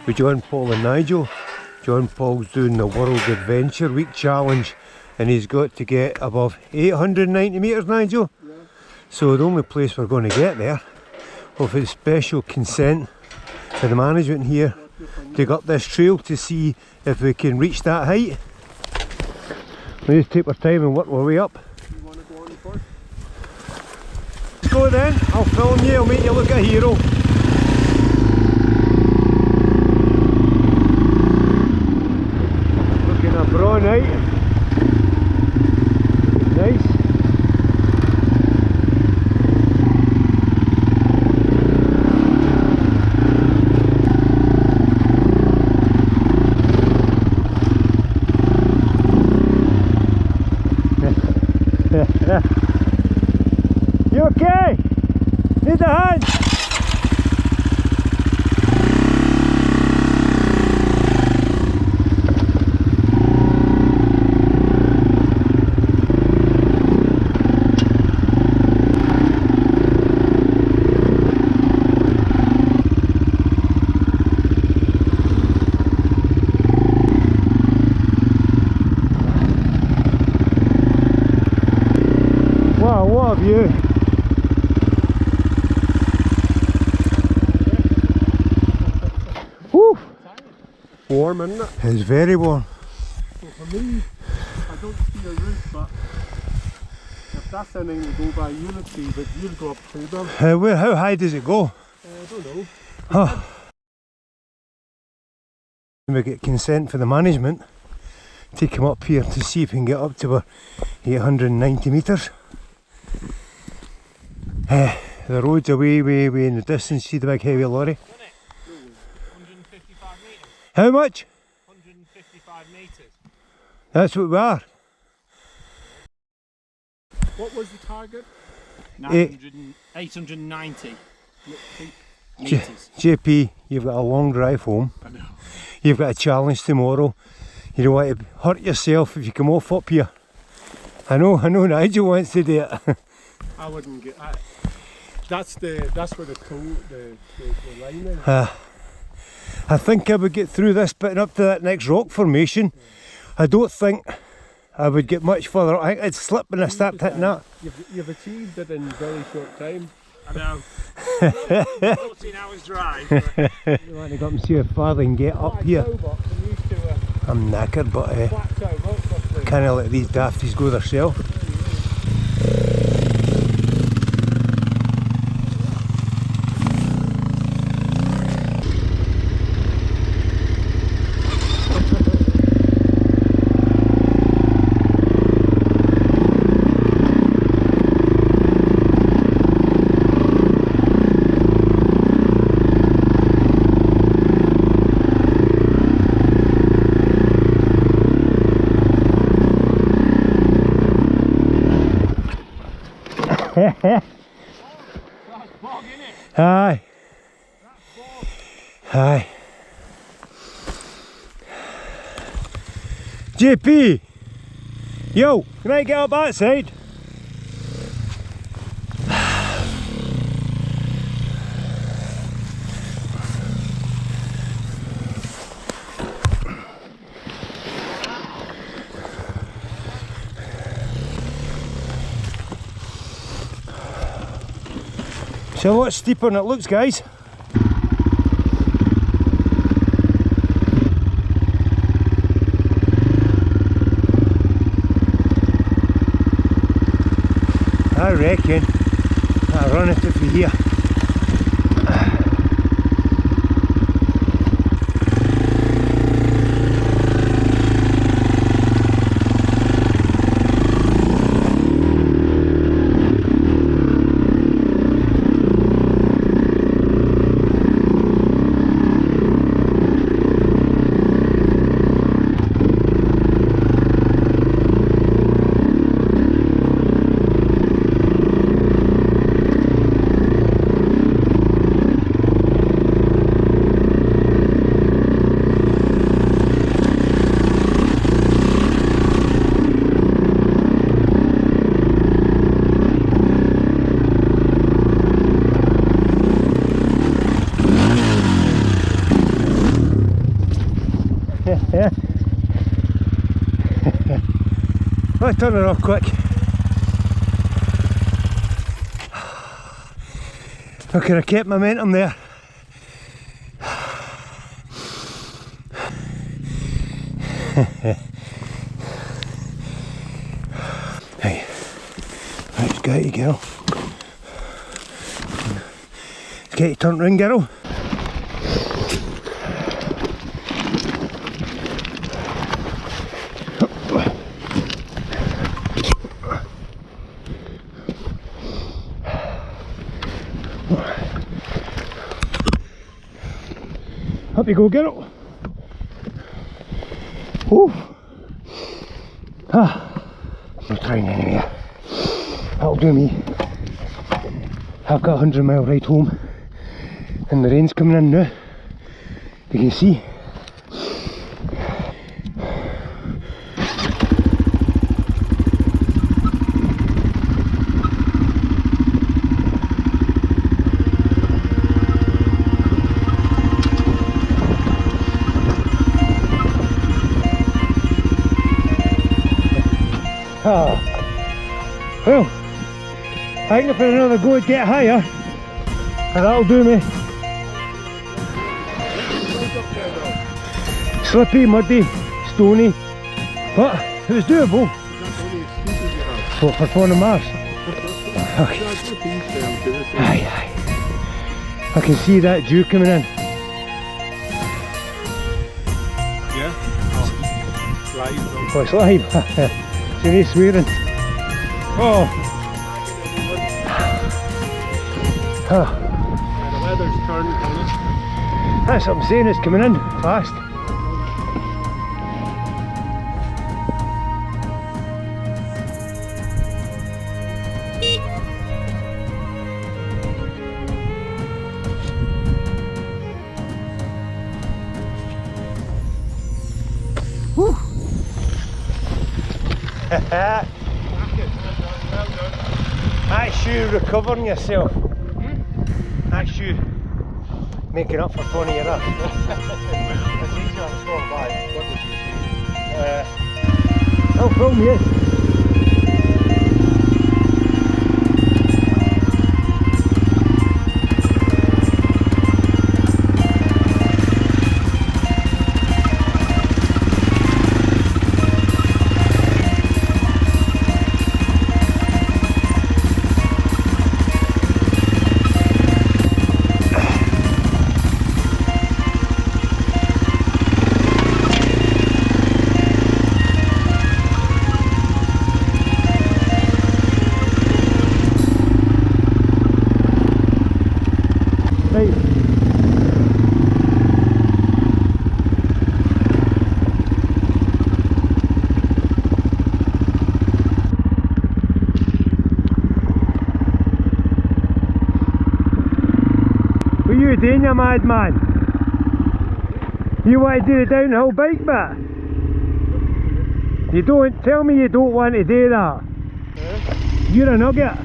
with John Paul and Nigel. John Paul's doing the World Adventure Week Challenge and he's got to get above 890 metres, Nigel. Yeah. So the only place we're going to get there, with the special consent of the management here, to go up this trail to see if we can reach that height. We just take our time and work our way up. You want to go on first? Let's go then, I'll film you, I'll make you look a hero. Looking a bra night. Nice. You okay? Need a hand? Wow, what a view! Woo! Warm, isn't it? It's very warm. So for me, I don't see a roof, but if that's anything to go by, you'll see, but you'll go up to them. How high does it go? I don't know. Huh. We get consent for the management to come up here to see if we can get up to 890 metres. The road's away in the distance. See the big heavy lorry? 155 metres. How much? 155 metres. That's what we are. What was the target? 890 metres. JP, you've got a long drive home. I know. You've got a challenge tomorrow. You don't want to hurt yourself if you come off up here. I know Nigel wants to do it. I wouldn't get that. That's where the line is. I think I would get through this bit and up to that next rock formation. I don't think I would get much further. I think I'd slip when I start hitting that. You've achieved it in a very short time. I know. 14 hours drive. But You want to go up and see how far they can get up here. I'm knackered, but kind of let these dafties go themselves. that's bog, innit? Aye. That's bog. Aye. JP! Yo, can I get up that side? It's a lot steeper than it looks, guys. I reckon I'll run it through here. Let's turn it off quick. Okay, I kept momentum there. Hey, let's get you, girl. Let's get you turned round, girl. Up you go, girl. Woo. Ah, I'm trying anyway. That'll do me. I've got a 100-mile ride home and the rain's coming in now. You can see. Ah. Well, I think if I another go to get higher, and that'll do me. Slippy, muddy, stony, but it was doable. What, for fun and Mars? Aye, aye. I can see that dew coming in. Yeah? Oh, it's live. See me swearing. Oh. The weather's turned on us. That's what I'm saying, it's coming in fast. Woo. That's you recovering yourself. That's you making up for 20 years. It's easier to score by. What did you say? I'll film you. What are you doing, you madman? You want to do the downhill bike bit? You don't, tell me you don't want to do that. You're a nugget.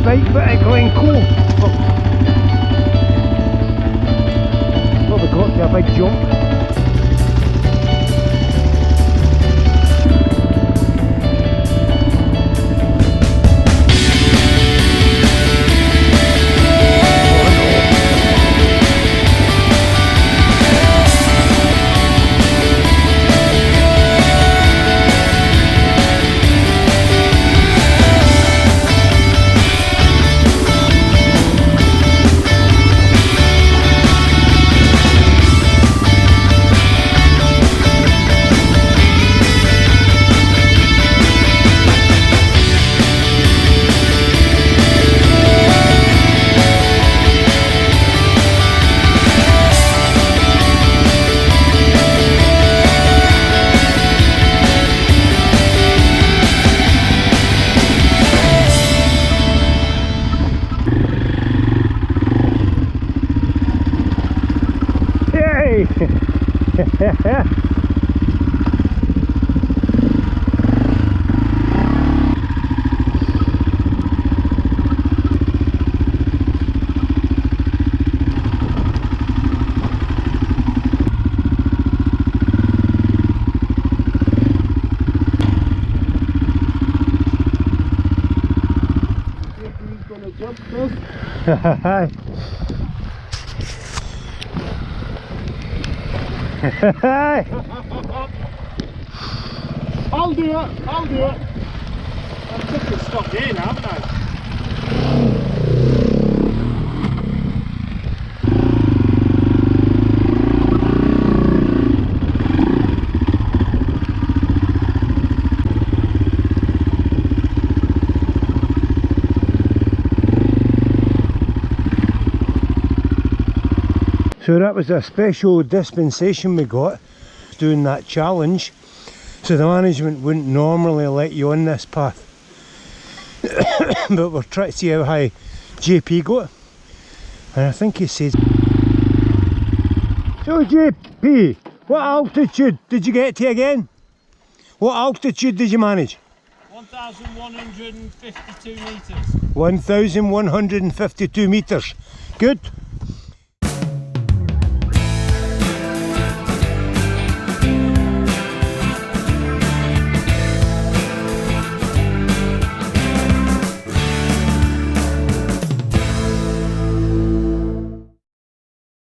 Bike bit at Glencoe. Well, we got to a big jump. I'll do it, I'll do it. I think it's stopped here now, haven't I? So that was a special dispensation we got doing that challenge. So the management wouldn't normally let you on this path. But we're trying to see how high JP got. And I think he says... So JP, what altitude did you get to again? What altitude did you manage? 1,152 metres. 1,152 metres. Good.